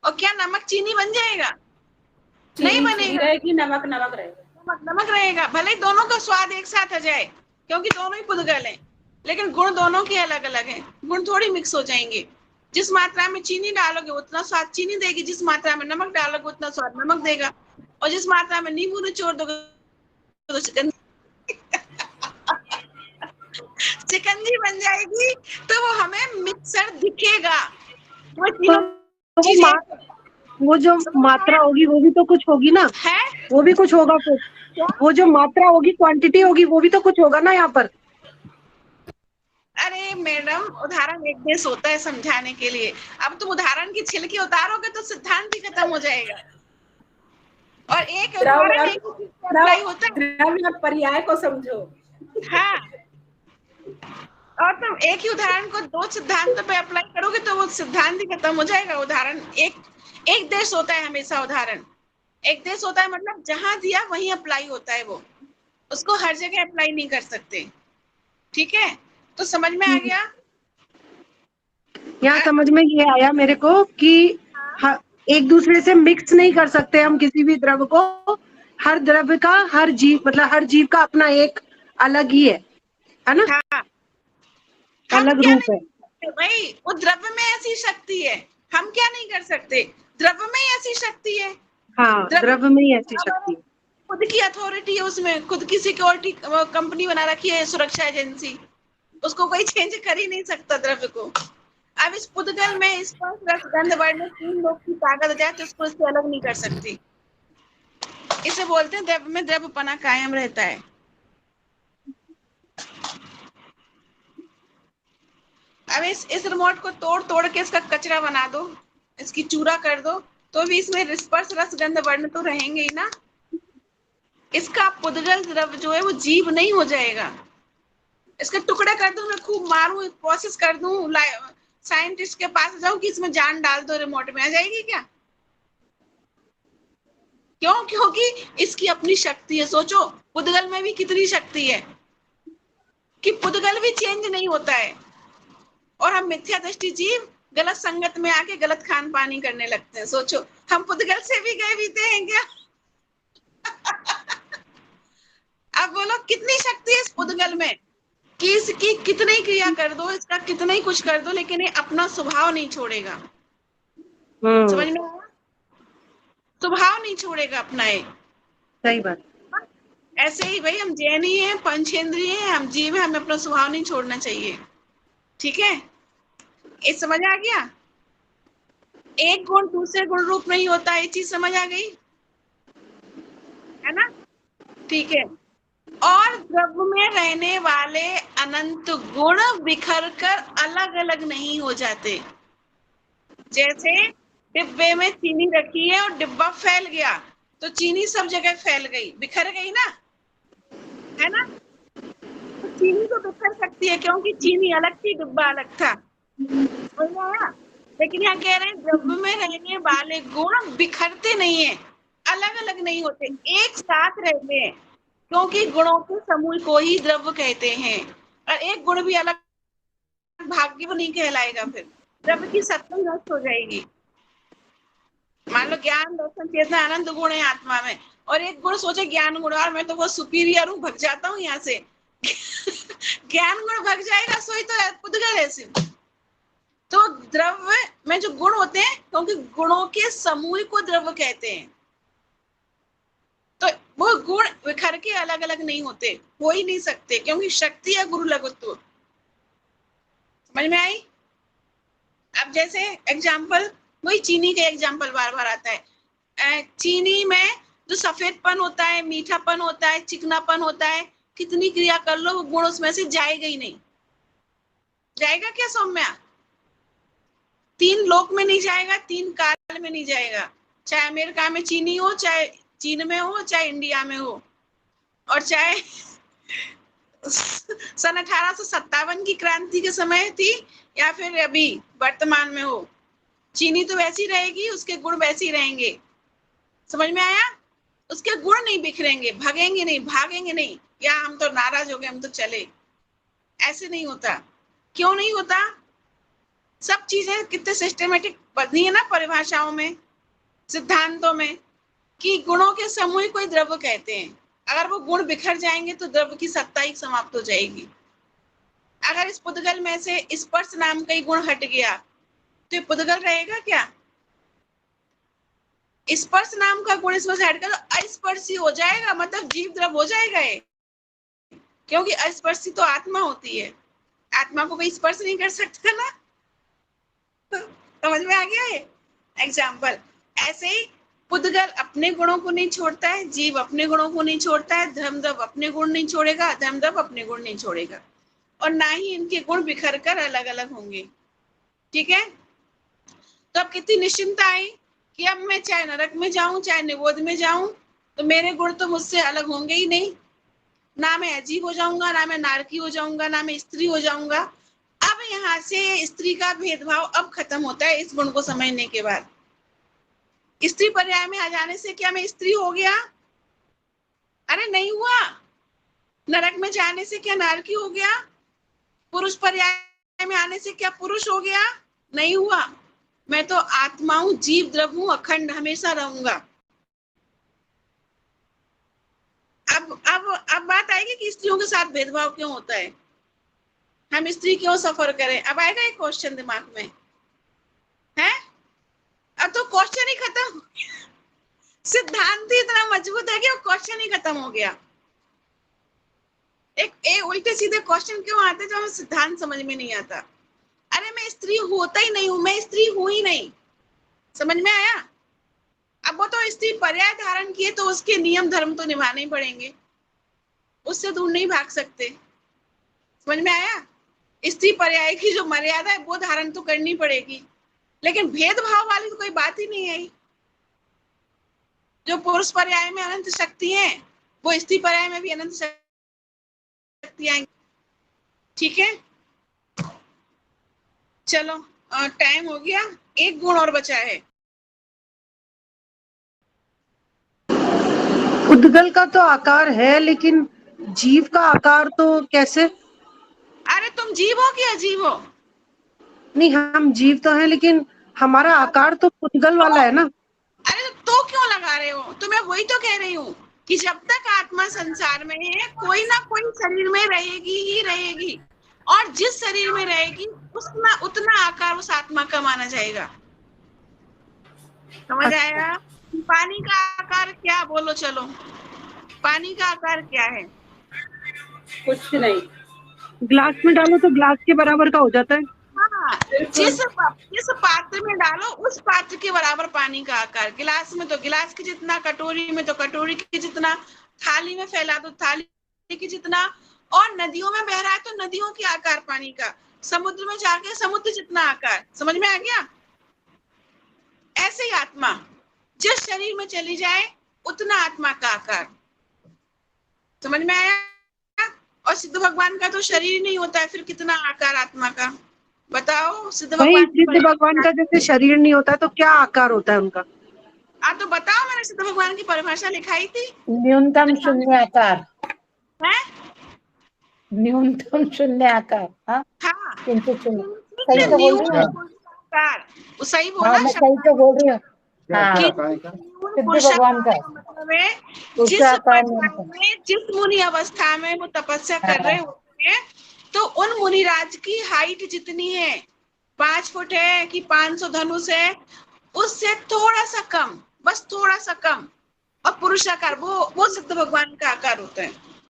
और क्या नमक चीनी बन जाएगा? नहीं चीनी बनेगा। रहेगी, नमक नमक रहेगा। नमक नमक रहेगा, भले ही दोनों का स्वाद एक साथ आ जाए, क्योंकि दोनों ही पुद्गल हैं, लेकिन गुण दोनों के अलग अलग हैं। गुण थोड़ी मिक्स हो जाएंगे। जिस मात्रा में चीनी डालोगे उतना स्वाद चीनी देगी, जिस मात्रा में नमक डालोगे उतना स्वाद नमक देगा, और जिस मात्रा में नींबू निचोड़ दोगे तो शिकंजी बन जाएगी। तो वो हमें मिक्सर दिखेगा। वो जो मात्रा होगी वो भी तो कुछ होगी ना, है वो भी कुछ होगा। फिर वो जो मात्रा होगी, क्वांटिटी होगी, वो भी तो कुछ होगा ना यहाँ पर। अरे मैडम, उदाहरण एक देश होता है समझाने के लिए। अब तुम उदाहरण की छिलकी उतारोगे तो सिद्धांत ही खत्म हो जाएगा। और एक उदाहरण एक अप्लाई होता है। द्रव्य और पर्याय को समझो। हाँ, और तुम एक ही उदाहरण को दो सिद्धांतों पे अप्लाई करोगे तो वो सिद्धांत ही खत्म हो जाएगा। उदाहरण एक देश होता है हमेशा। उदाहरण एक देश होता है, मतलब जहां दिया वहीं अप्लाई होता है, वो उसको हर जगह अप्लाई नहीं कर सकते। ठीक है, तो समझ में आ गया? यहाँ समझ में ये आया मेरे को कि एक दूसरे से मिक्स नहीं कर सकते हम किसी भी द्रव्य को। हर द्रव्य का, हर जीव, मतलब हर जीव का अपना एक अलग ही है ना? हाँ, अलग रूप है भाई। वो द्रव्य में ऐसी शक्ति है, हम क्या नहीं कर सकते? द्रव्य में ही ऐसी शक्ति है। हाँ, द्रव्य में ही ऐसी शक्ति है। खुद की अथॉरिटी है उसमें, खुद की सिक्योरिटी कंपनी बना रखी है, सुरक्षा एजेंसी। उसको कोई चेंज कर ही नहीं सकता द्रव्य को। अब इस पुद्गल में स्पर्श रस गंध वर्ण में 3 लोग की ताकत जाए तो उसको इससे अलग नहीं कर सकती। इसे बोलते हैं द्रव्य में द्रव्यपना कायम रहता है। अब इस रिमोट को तोड़ तोड़ के इसका कचरा बना दो, इसकी चूरा कर दो, तो भी इसमें स्पर्श रस गंध वर्ण तो रहेंगे ही ना। इसका पुद्गल द्रव्य जो है वो जीव नहीं हो जाएगा। इसके टुकड़े कर दूं, मैं खूब मारूं, प्रोसेस कर दूं, साइंटिस्ट के पास जाऊं कि इसमें जान डाल दो, रिमोट में आ जाएगी क्या? क्यों? क्योंकि इसकी अपनी शक्ति है। सोचो पुद्गल में भी कितनी शक्ति है, कि पुद्गल भी चेंज नहीं होता है, और हम मिथ्या दृष्टि जीव गलत संगत में आके गलत खान पानी करने लगते हैं। सोचो, हम पुद्गल से भी गए बीते हैं क्या? अब बोलो कितनी शक्ति है इस पुद्गल में, कि इसकी कितनी क्रिया कर दो, इसका कितना ही कुछ कर दो, लेकिन ये अपना स्वभाव नहीं छोड़ेगा। समझ में आया? स्वभाव नहीं छोड़ेगा अपना ये। सही बात। ऐसे ही भाई, हम जैन ही हैं, पंचेंद्रिय हैं, हम जीव हैं, हमें अपना स्वभाव नहीं छोड़ना चाहिए। ठीक है, ये समझ आ गया? एक गुण दूसरे गुण रूप नहीं होता, ये चीज समझ आ गई है ना? ठीक है। और द्रव्य में रहने वाले अनंत गुण बिखर कर अलग अलग नहीं हो जाते। जैसे डिब्बे में चीनी रखी है और डिब्बा फैल गया, तो चीनी सब जगह फैल गई, बिखर गई ना, है ना? तो चीनी तो बिखर सकती है, क्योंकि चीनी अलग थी, डिब्बा अलग था। लेकिन यहाँ कह रहे हैं द्रव्य में रहने वाले गुण बिखरते नहीं है, अलग अलग नहीं होते, एक साथ रहते हैं, क्योंकि गुणों के समूह को ही द्रव्य कहते हैं। और एक गुण भी अलग भाग्य को नहीं कहलाएगा, फिर द्रव्य की सत्ता नष्ट हो जाएगी। मान लो ज्ञान दर्शन चेतना आनंद गुण है आत्मा में, और एक गुण सोचे ज्ञान गुण, और मैं तो बहुत सुपीरियर हूँ, भग जाता हूँ यहाँ से। ज्ञान गुण भग जाएगा, सोई तो पुद्गल है सिर्फ। तो द्रव्य में जो गुण होते हैं, क्योंकि गुणों के समूह को द्रव्य कहते हैं, तो वो गुण विखर के अलग अलग नहीं होते, हो ही नहीं सकते, क्योंकि शक्ति है गुरु लघुत्व। समझ में आई? अब जैसे एग्जाम्पल, वही चीनी का एग्जाम्पल बार बार आता है। चीनी में जो सफेदपन होता है, मीठापन होता है, चिकनापन होता है, कितनी क्रिया कर लो वो गुण उसमें से जाएगा ही नहीं। जाएगा क्या सौम्या? 3 लोक में नहीं जाएगा, 3 काल में नहीं जाएगा, चाहे अमेरिका में चीनी हो, चाहे चीन में हो, चाहे इंडिया में हो, और चाहे सन 1857 की क्रांति के समय थी या फिर अभी वर्तमान में हो, चीनी तो वैसी रहेगी, उसके गुण वैसे ही रहेंगे। समझ में आया? उसके गुण नहीं बिखरेंगे, भगेंगे नहीं, भागेंगे नहीं, या हम तो नाराज हो गए, हम तो चले, ऐसे नहीं होता। क्यों नहीं होता? सब चीजें कितने सिस्टमेटिक बनी है ना परिभाषाओं में, सिद्धांतों में, कि गुणों के समूह को द्रव्य कहते हैं। अगर वो गुण बिखर जाएंगे तो द्रव्य की सत्ता ही समाप्त हो जाएगी। अगर इस पुद्गल में से स्पर्श नाम का ही गुण हट गया तो ये पुद्गल रहेगा क्या? स्पर्श नाम का गुण इसमें से हट गया तो अस्पर्शी हो जाएगा, मतलब जीव द्रव्य हो जाएगा ये, क्योंकि अस्पर्शी तो आत्मा होती है, आत्मा को कोई स्पर्श नहीं कर सकता ना। समझ में आ गया ये एग्जाम्पल? ऐसे ही पुद्गल अपने गुणों को नहीं छोड़ता है, जीव अपने गुणों को नहीं छोड़ता है, धर्मद्रव्य अपने गुण नहीं छोड़ेगा, धर्मद्रव्य अपने गुण नहीं छोड़ेगा, और ना ही इनके गुण बिखर कर अलग अलग होंगे। ठीक है? तो अब कितनी निश्चिंता आई कि अब मैं चाहे नरक में जाऊं, चाहे निबोध में जाऊं, तो मेरे गुण तो मुझसे अलग होंगे ही नहीं। ना मैं अजीब हो जाऊंगा, ना मैं नारकी हो जाऊंगा, ना मैं स्त्री हो जाऊंगा। अब यहाँ से स्त्री का भेदभाव अब खत्म होता है इस गुण को समझने के बाद। स्त्री पर्याय में आ जाने से क्या मैं स्त्री हो गया? अरे नहीं हुआ। नरक में जाने से क्या नारकी हो गया? पुरुष पर्याय में आने से क्या पुरुष हो गया? नहीं हुआ। मैं तो आत्मा हूं, जीव द्रव्य हूं, अखंड हमेशा रहूंगा। अब बात आएगी कि स्त्रियों के साथ भेदभाव क्यों होता है, हम स्त्री क्यों सफर करें। अब आएगा एक क्वेश्चन दिमाग में, है? अब तो क्वेश्चन ही खत्म हो गया। सिद्धांत ही इतना मजबूत है कि वो क्वेश्चन ही खत्म हो गया। एक उल्टे सीधे क्वेश्चन क्यों आते जो हमें सिद्धांत समझ में नहीं आता। अरे मैं स्त्री होता ही नहीं हूं, मैं स्त्री हूं ही नहीं। समझ में आया? अब वो तो स्त्री पर्याय धारण किए तो उसके नियम धर्म तो निभाने ही पड़ेंगे, उससे दूर नहीं भाग सकते। समझ में आया? स्त्री पर्याय की जो मर्यादा है वो धारण तो करनी पड़ेगी, लेकिन भेदभाव वाली तो कोई बात ही नहीं आई। जो पुरुष पर्याय में अनंत शक्ति है वो स्त्री पर्याय में भी अनंत शक्ति आएंगी। ठीक है, चलो टाइम हो गया, एक गुण और बचा है। पुद्गल का तो आकार है, लेकिन जीव का आकार तो कैसे? अरे तुम जीव हो कि अजीब हो? नहीं, हम जीव तो हैं, लेकिन हमारा आकार तो पुद्गल वाला है ना। अरे तो क्यों लगा रहे हो? तो मैं वही तो कह रही हूँ कि जब तक आत्मा संसार में है कोई ना कोई शरीर में रहेगी ही रहेगी, और जिस शरीर में रहेगी उतना आकार उस आत्मा का माना जाएगा। समझ आया? पानी का आकार क्या, बोलो चलो, पानी का आकार क्या है? कुछ नहीं। ग्लास में डालो तो ग्लास के बराबर का हो जाता है। हाँ, जिस पात्र में डालो उस पात्र के बराबर पानी का आकार। गिलास में तो गिलास के जितना, कटोरी में तो कटोरी के जितना, थाली में फैला तो थाली के जितना, और नदियों में बह रहा है तो नदियों के आकार पानी का, समुद्र में जाके समुद्र जितना आकार। समझ में आ गया? ऐसे ही आत्मा जिस शरीर में चली जाए उतना आत्मा का आकार। समझ में आया? और सिद्ध भगवान का तो शरीर नहीं होता है, फिर कितना आकार आत्मा का, बताओ? सिद्ध भगवान का जैसे शरीर नहीं होता तो क्या आकार होता है उनका? तो बताओ, मैंने सिद्ध भगवान की परिभाषा लिखाई थी। न्यूनतम शून्य आकार है? न्यूनतम शून्य आकार। हाँ, किंचित शून्य। सही तो बोल रही हूँ? आकार सही बोला। हाँ, मैं सही तो बोल रही हूँ। हाँ, सिद्ध पुरुषाकार भगवान का का मतलब है जिस पुरुषाकार पर्याय में जिस मुनि अवस्था में वो तपस्या कर रहे होते हैं, तो उन मुनिराज की हाइट जितनी है, 5 फुट है कि 500 धनुष है, उससे थोड़ा सा कम, बस थोड़ा सा कम, और पुरुषाकार वो सिद्ध भगवान का आकार होता है।